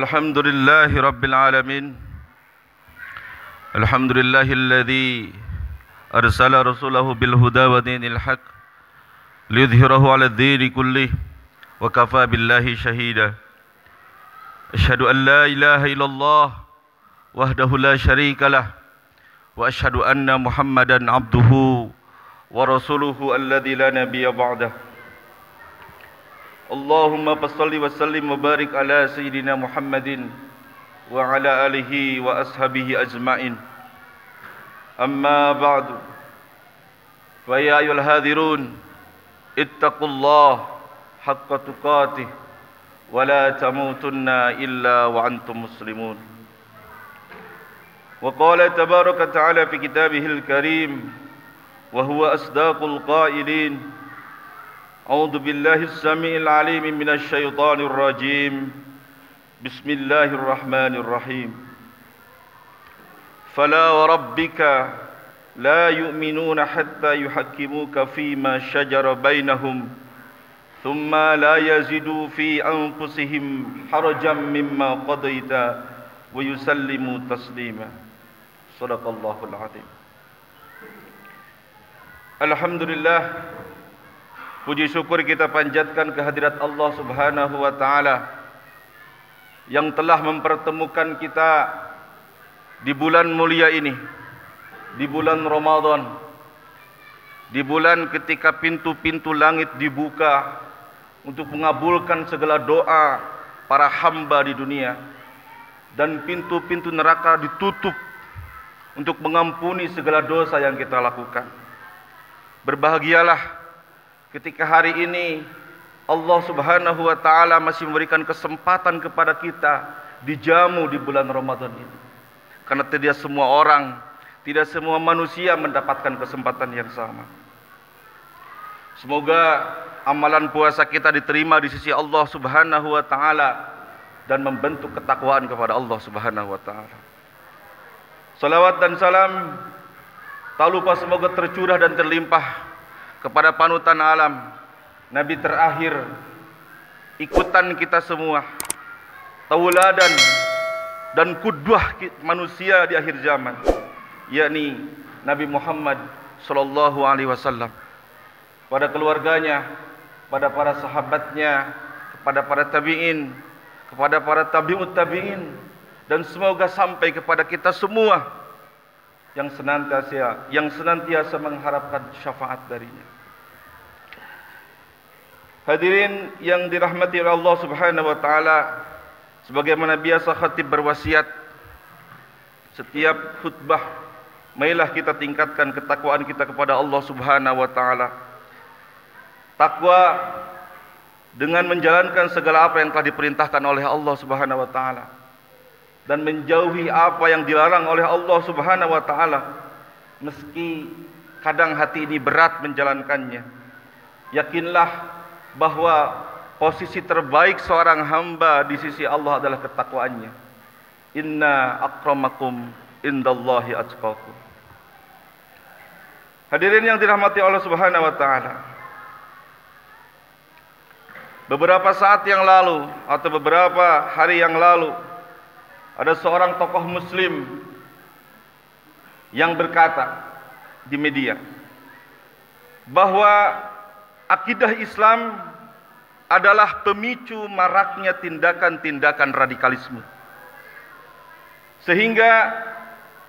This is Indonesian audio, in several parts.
الحمد لله رب العالمين. الحمد لله الذي أرسل رسوله بالهدى ودين الحق ليظهره على الدين كله وكفى بالله شهيدا. أشهد أن لا إله إلا الله وحده لا شريك له وأشهد أن محمدا عبده ورسوله الذي لا نبي بعده. اللهم صل وسلم وبارك على سيدنا محمد وعلى آله وأصحابه أجمعين. أما بعد، فيا أيها الحاضرون اتقوا الله حق تقاته ولا تموتن إلا وأنتم مسلمون. وقال تبارك وتعالى في كتابه الكريم وهو أصدق القائلين: أعوذ بالله السميع العليم من الشيطان الرجيم. بسم الله الرحمن الرحيم. فلا وربك لا يؤمنون حتى يحكموك فيما شجر بينهم ثم لا يجدوا في أنفسهم حرجا مما قضيت ويسلموا تسليما. صدق الله العظيم. Alhamdulillah, puji syukur kita panjatkan kehadirat Allah Subhanahu wa Ta'ala yang telah mempertemukan kita di bulan mulia ini, di bulan Ramadan, di bulan ketika pintu-pintu langit dibuka untuk mengabulkan segala doa para hamba di dunia, dan pintu-pintu neraka ditutup untuk mengampuni segala dosa yang kita lakukan. Berbahagialah ketika hari ini Allah Subhanahu wa Ta'ala masih memberikan kesempatan kepada kita dijamu di bulan Ramadan ini. Karena tidak semua orang, tidak semua manusia mendapatkan kesempatan yang sama. Semoga amalan puasa kita diterima di sisi Allah Subhanahu wa Ta'ala dan membentuk ketakwaan kepada Allah Subhanahu wa Ta'ala. Salawat dan salam tak lupa semoga tercurah dan terlimpah kepada panutan alam, Nabi terakhir, ikutan kita semua, tauladan dan qudwah manusia di akhir zaman, yakni Nabi Muhammad sallallahu alaihi wasallam. Pada keluarganya, pada para sahabatnya, kepada para tabi'in, kepada para tabi'ut tabi'in, dan semoga sampai kepada kita semua yang senantiasa mengharapkan syafaat darinya. Hadirin yang dirahmati oleh Allah Subhanahu wa Ta'ala, sebagaimana biasa khatib berwasiat, setiap khutbah marilah kita tingkatkan ketakwaan kita kepada Allah Subhanahu wa Ta'ala. Takwa dengan menjalankan segala apa yang telah diperintahkan oleh Allah Subhanahu wa Ta'ala dan menjauhi apa yang dilarang oleh Allah Subhanahu wa Ta'ala, meski kadang hati ini berat menjalankannya. Yakinlah bahwa posisi terbaik seorang hamba di sisi Allah adalah ketakwaannya. Inna akramakum indallahi atqakum. Hadirin yang dirahmati Allah Subhanahu wa Ta'ala, beberapa saat yang lalu atau beberapa hari yang lalu, ada seorang tokoh muslim yang berkata di media bahwa akidah Islam adalah pemicu maraknya tindakan-tindakan radikalisme. Sehingga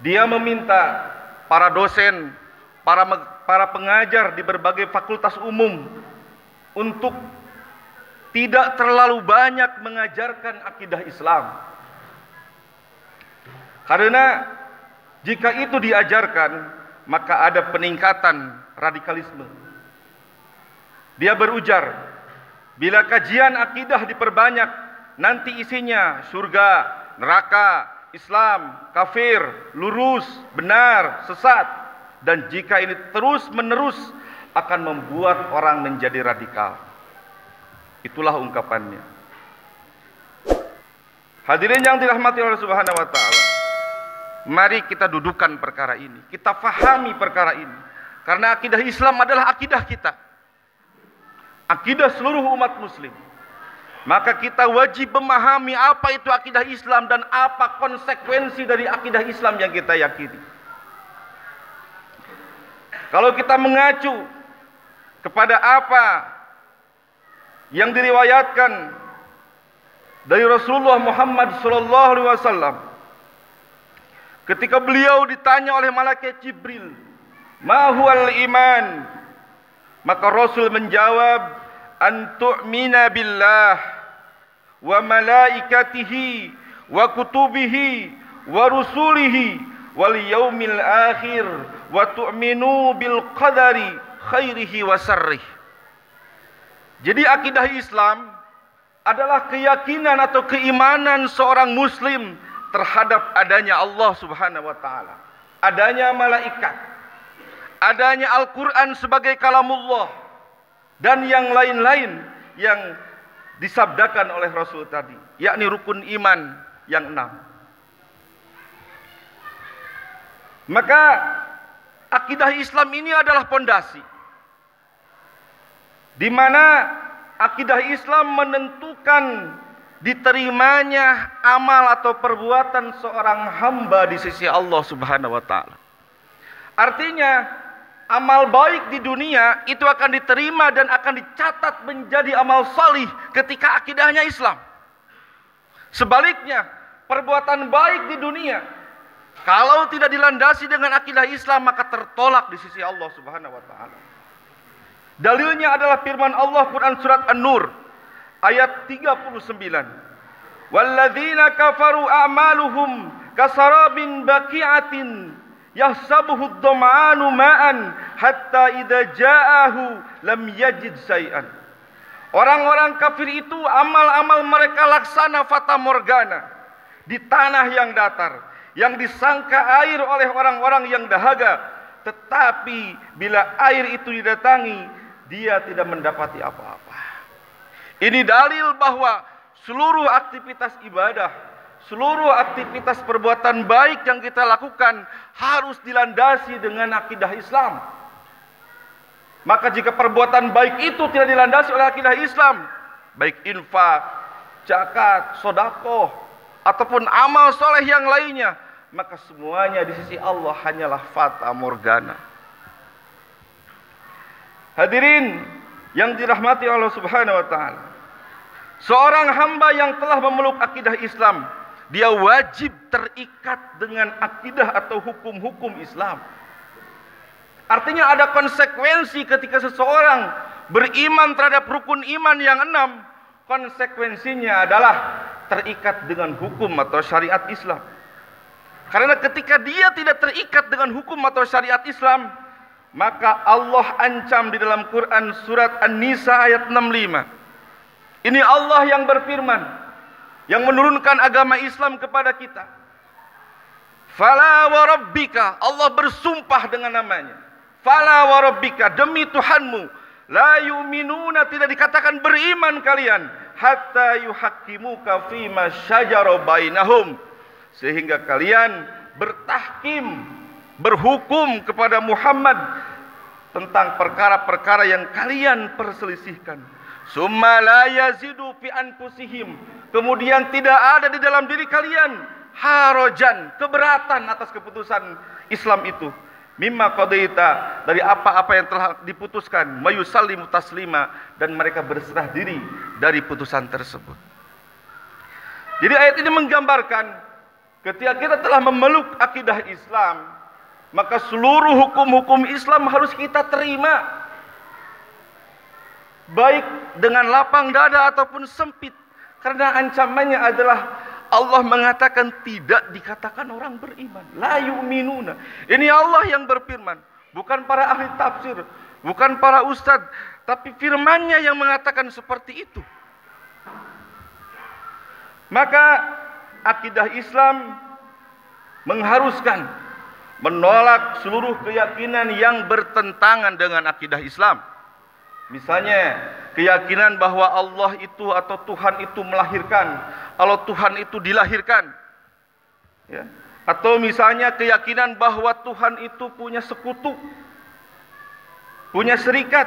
dia meminta para dosen, para pengajar di berbagai fakultas umum untuk tidak terlalu banyak mengajarkan akidah Islam. Karena jika itu diajarkan, maka ada peningkatan radikalisme. Dia berujar, bila kajian akidah diperbanyak, nanti isinya surga, neraka, Islam, kafir, lurus, benar, sesat. Dan jika ini terus menerus akan membuat orang menjadi radikal. Itulah ungkapannya. Hadirin yang dirahmati Allah Subhanahu wa Ta'ala, mari kita dudukan perkara ini, kita fahami perkara ini. Karena akidah Islam adalah akidah kita, akidah seluruh umat muslim. Maka kita wajib memahami apa itu akidah Islam dan apa konsekuensi dari akidah Islam yang kita yakini. Kalau kita mengacu kepada apa yang diriwayatkan dari Rasulullah Muhammad SAW, ketika beliau ditanya oleh malaikat Jibril, "Ma huwal iman?" Maka Rasul menjawab, "An tu'mina billah wa malaikatihi wa kutubihi wa rusulihi wal yaumil akhir wa tu'minu bil qadari khairihi wa sarrih." Jadi akidah Islam adalah keyakinan atau keimanan seorang muslim terhadap adanya Allah Subhanahu wa taala, adanya malaikat, adanya Al-Qur'an sebagai kalamullah, dan yang lain-lain yang disabdakan oleh Rasul tadi, yakni rukun iman yang 6. Maka akidah Islam ini adalah pondasi di mana akidah Islam menentukan diterimanya amal atau perbuatan seorang hamba di sisi Allah Subhanahu wa taala. Artinya amal baik di dunia itu akan diterima dan akan dicatat menjadi amal salih ketika akidahnya Islam. Sebaliknya, perbuatan baik di dunia kalau tidak dilandasi dengan akidah Islam maka tertolak di sisi Allah Subhanahu wa taala. Dalilnya adalah firman Allah Quran surat An-Nur ayat 39. "Walladzina kafaru a'maluhum kasarabin baqi'atin yahsabuhu ad-dhama'anu ma'an hatta idza ja'ahu lam yajid syai'an." Orang-orang kafir itu amal-amal mereka laksana fata morgana di tanah yang datar, yang disangka air oleh orang-orang yang dahaga, tetapi bila air itu didatangi dia tidak mendapati apa-apa. Ini dalil bahwa seluruh aktivitas ibadah, seluruh aktivitas perbuatan baik yang kita lakukan harus dilandasi dengan akidah Islam. Maka jika perbuatan baik itu tidak dilandasi oleh akidah Islam, baik infak, zakat, sedekah, ataupun amal soleh yang lainnya, maka semuanya di sisi Allah hanyalah fata morgana. Hadirin yang dirahmati Allah Subhanahu wa taala, seorang hamba yang telah memeluk akidah Islam, dia wajib terikat dengan akidah atau hukum-hukum Islam. Artinya ada konsekuensi ketika seseorang beriman terhadap rukun iman yang 6. Konsekuensinya adalah terikat dengan hukum atau syariat Islam. Karena ketika dia tidak terikat dengan hukum atau syariat Islam, maka Allah ancam di dalam Quran surat An-Nisa ayat 65. Ini Allah yang berfirman, yang menurunkan agama Islam kepada kita. Fala wa rabbika, Allah bersumpah dengan namanya. Fala wa rabbika, demi Tuhanmu, la yu'minuna, tidak dikatakan beriman kalian, hatta yuhaqqimuka fima syajara bainahum, sehingga kalian bertahkim, berhukum kepada Muhammad tentang perkara-perkara yang kalian perselisihkan. Summa la yazidu fi anfusihim, kemudian tidak ada di dalam diri kalian harajan, keberatan atas keputusan Islam itu. Mimma qadaita, dari apa-apa yang telah diputuskan, mayusallimu taslima, dan mereka berserah diri dari putusan tersebut. Jadi ayat ini menggambarkan ketika kita telah memeluk akidah Islam, maka seluruh hukum-hukum Islam harus kita terima, baik dengan lapang dada ataupun sempit. Karena ancamannya adalah Allah mengatakan tidak dikatakan orang beriman. La yu'minuna. Ini Allah yang berfirman, bukan para ahli tafsir, bukan para ustadz, tapi firman-Nya yang mengatakan seperti itu. Maka akidah Islam mengharuskan menolak seluruh keyakinan yang bertentangan dengan akidah Islam. Misalnya keyakinan bahwa Allah itu atau Tuhan itu melahirkan, kalau Tuhan itu dilahirkan, ya. Atau misalnya keyakinan bahwa Tuhan itu punya sekutu, punya serikat,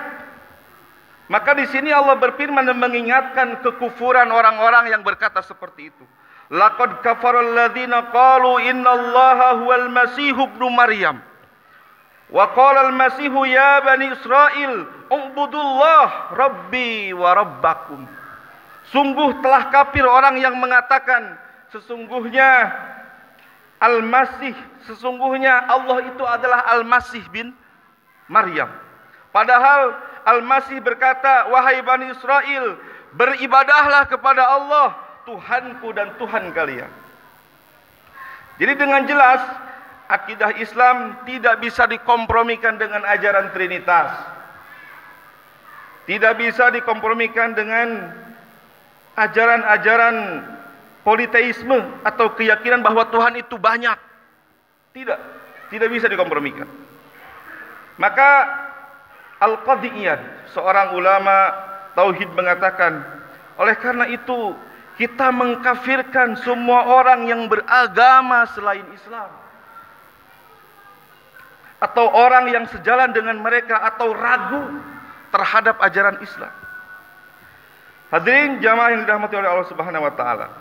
Maka di sini Allah berfirman dan mengingatkan kekufuran orang-orang yang berkata seperti itu. Laqad kafaral ladzina qalu innallaha huwal masihu ibnu Maryam. Wa qala al-masihu ya bani Israil ubudullah rabbi wa rabbakum. Sungguh telah kafir orang yang mengatakan sesungguhnya Al-Masih, sesungguhnya Allah itu adalah Al-Masih bin Maryam. Padahal Al-Masih berkata, wahai Bani Israel, beribadahlah kepada Allah, Tuhanku dan Tuhan kalian. Jadi dengan jelas, akidah Islam tidak bisa dikompromikan dengan ajaran Trinitas. Tidak bisa dikompromikan dengan ajaran-ajaran politeisme atau keyakinan bahwa Tuhan itu banyak. Tidak bisa dikompromikan. Maka Al-Qadhi Iyad, seorang ulama tauhid mengatakan, oleh karena itu kita mengkafirkan semua orang yang beragama selain Islam, atau orang yang sejalan dengan mereka atau ragu terhadap ajaran Islam. Hadirin jamaah yang dirahmati oleh Allah Subhanahu wa taala.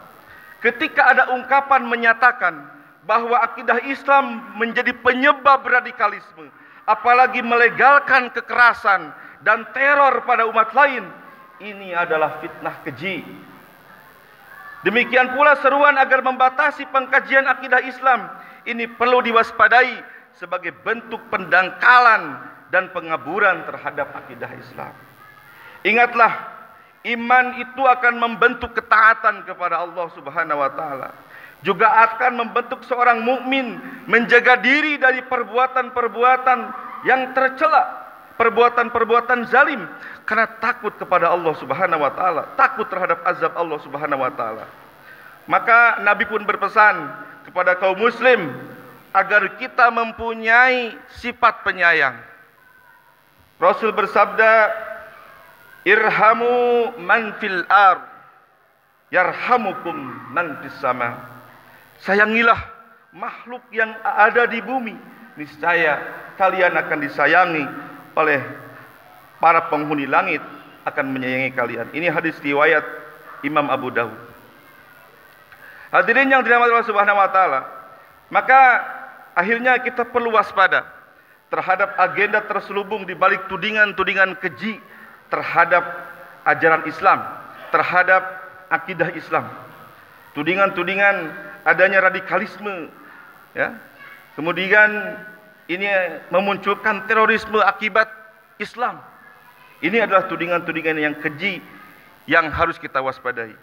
Ketika ada ungkapan menyatakan bahwa akidah Islam menjadi penyebab radikalisme, apalagi melegalkan kekerasan dan teror pada umat lain, ini adalah fitnah keji. Demikian pula seruan agar membatasi pengkajian akidah Islam, ini perlu diwaspadai sebagai bentuk pendangkalan dan pengaburan terhadap akidah Islam. Ingatlah, iman itu akan membentuk ketaatan kepada Allah Subhanahu wa taala. Juga akan membentuk seorang mukmin menjaga diri dari perbuatan-perbuatan yang tercela, perbuatan-perbuatan zalim, karena takut kepada Allah Subhanahu wa taala, takut terhadap azab Allah Subhanahu wa taala. Maka Nabi pun berpesan kepada kaum muslim agar kita mempunyai sifat penyayang. Rasul bersabda, irhamu man fil ard yarhamukum man fis sama. Sayangilah makhluk yang ada di bumi, niscaya kalian akan disayangi oleh para penghuni langit, akan menyayangi kalian. Ini hadis riwayat Imam Abu Dawud. Hadirin yang dirahmati Allah Subhanahu wa taala, maka akhirnya kita perlu waspada terhadap agenda terselubung di balik tudingan-tudingan keji terhadap ajaran Islam, terhadap akidah Islam. Tudingan-tudingan adanya radikalisme, ya. Kemudian ini memunculkan terorisme akibat Islam. Ini adalah tudingan-tudingan yang keji yang harus kita waspadai.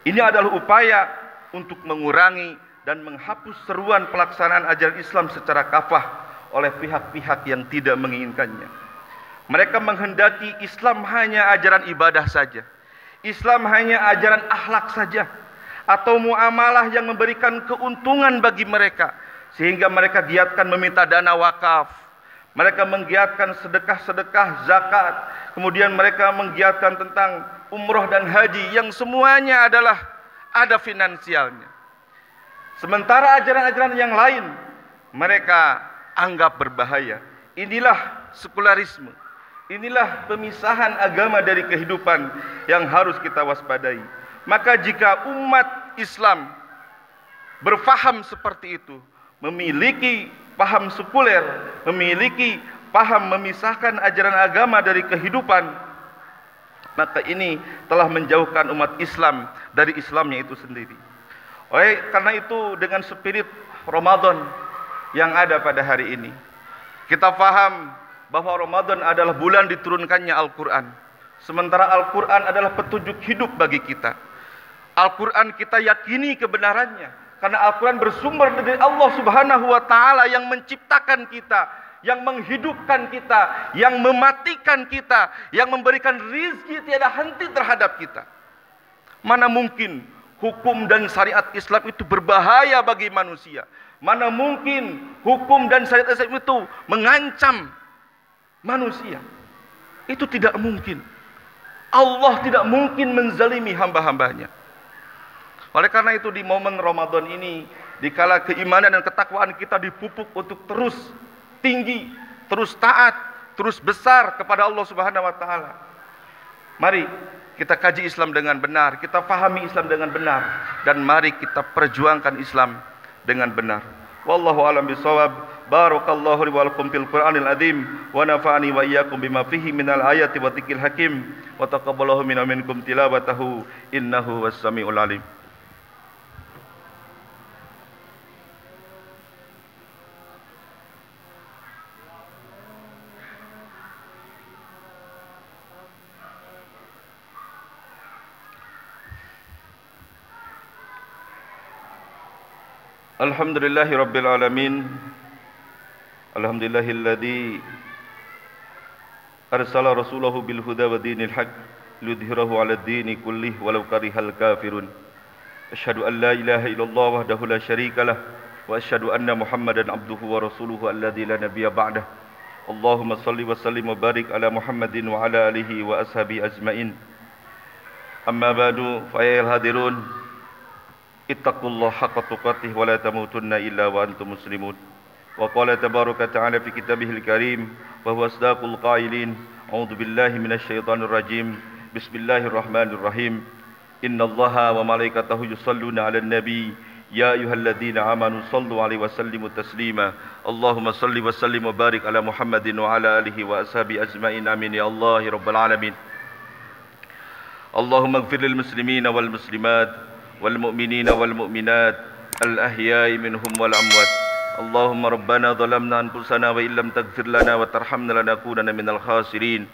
Ini adalah upaya untuk mengurangi dan menghapus seruan pelaksanaan ajaran Islam secara kafah oleh pihak-pihak yang tidak menginginkannya. Mereka menghendaki Islam hanya ajaran ibadah saja, Islam hanya ajaran akhlak saja, atau muamalah yang memberikan keuntungan bagi mereka, sehingga mereka giatkan meminta dana wakaf, mereka menggiatkan sedekah-sedekah zakat, kemudian mereka menggiatkan tentang umroh dan haji, yang semuanya adalah ada finansialnya. Sementara ajaran-ajaran yang lain mereka anggap berbahaya. Inilah sekularisme, inilah pemisahan agama dari kehidupan yang harus kita waspadai. Maka jika umat Islam berfaham seperti itu, memiliki paham sekuler, memiliki paham memisahkan ajaran agama dari kehidupan, maka ini telah menjauhkan umat Islam dari Islamnya itu sendiri. Oleh karena itu, dengan spirit Ramadan yang ada pada hari ini, kita faham bahwa Ramadan adalah bulan diturunkannya Al-Quran. Sementara Al-Quran adalah petunjuk hidup bagi kita. Al-Quran kita yakini kebenarannya, karena Al-Quran bersumber dari Allah Subhanahu wa taala yang menciptakan kita, yang menghidupkan kita, yang mematikan kita, yang memberikan rizki tiada henti terhadap kita. Mana mungkin hukum dan syariat Islam itu berbahaya bagi manusia? Mana mungkin hukum dan syariat Islam itu mengancam manusia? Itu tidak mungkin. Allah tidak mungkin menzalimi hamba-hambanya. Oleh karena itu, di momen Ramadan ini, dikala keimanan dan ketakwaan kita dipupuk untuk terus tinggi, terus taat, terus besar kepada Allah Subhanahu wa taala, Mari kita kaji Islam dengan benar, kita fahami Islam dengan benar, dan mari kita perjuangkan Islam dengan benar. Wallahu a'lam bishawab. Barakallahu li wa lakum fil Qur'anil azim wa nafa'ani wa iyyakum bima fihi minal ayati wa dzikril hakim wa taqabbalahu minna minkum tilawatahu innahu was-sami'ul alim. Alhamdulillahi rabbil alamin. Alhamdulillahilladzi arsala rasulahu bil huda wa dinil haq liyudhhirahu 'ala ad-dini kullih walau karihal kafirun. Asyhadu an la ilaha illallah wahdahu la syarikalah wa asyhadu anna Muhammadan abduhu wa rasuluhu alladzi la nabiyya ba'dah. Allahumma shalli wa sallim wa barik ala Muhammadin wa ala alihi wa ashabihi ajmain. Amma ba'du, fa ayyuhal hadirun, ittaqullaha haqqa tuqatih wa la tamutunna illa wa antum muslimun. Wa qala tabaraka ta'ala fi kitabihil karim wa huwa asdaqul qailin. A'udzu billahi minasy syaithanir rajim. Bismillahirrahmanirrahim. Innallaha wa malaikatahu yusholluna 'alan nabi ya ayyuhalladzina amanu shallu 'alaihi wa sallimu taslima. Allahumma shalli wa sallim wa barik ala Muhammadin wa ala alihi wa ashabihi ajmain. Amin ya Allah ya rabbal alamin. Allahumma ighfir lil muslimina wal muslimat wal mu'minina wal mu'minat al ahya'i minhum wal amwat. Allahumma rabbana zalamna anfusana wa illam taghfir lana wa tarhamna lanakunanna minal khasirin.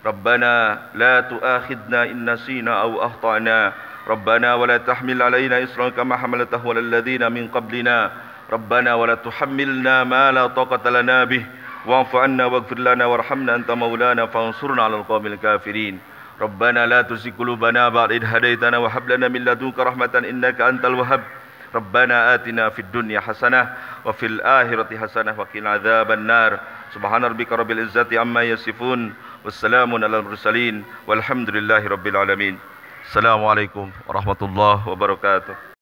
Rabbana la tu'akhidna in nasina aw akhtana. Rabbana wa la tahmil alaina isran kama hamaltahu 'alal ladzina min qablina. Rabbana wa la tuhammilna ma la taqata lana bih wa'fu 'anna waghfir lana warhamna anta maulana fansurna 'alal qawmil kafirin. Rabbana la tuzigh qulubana ba'da idh hadaitana wa hab lana min ladunka rahmatan innaka antal wahhab. Rabbana atina fid dunya hasanah wa fil akhirati hasanah wa qina adzaban nar. Subhana rabbika rabbil izzati amma yasifun wassalamun alal mursalin walhamdulillahi rabbil alamin. Assalamualaikum warahmatullahi wabarakatuh.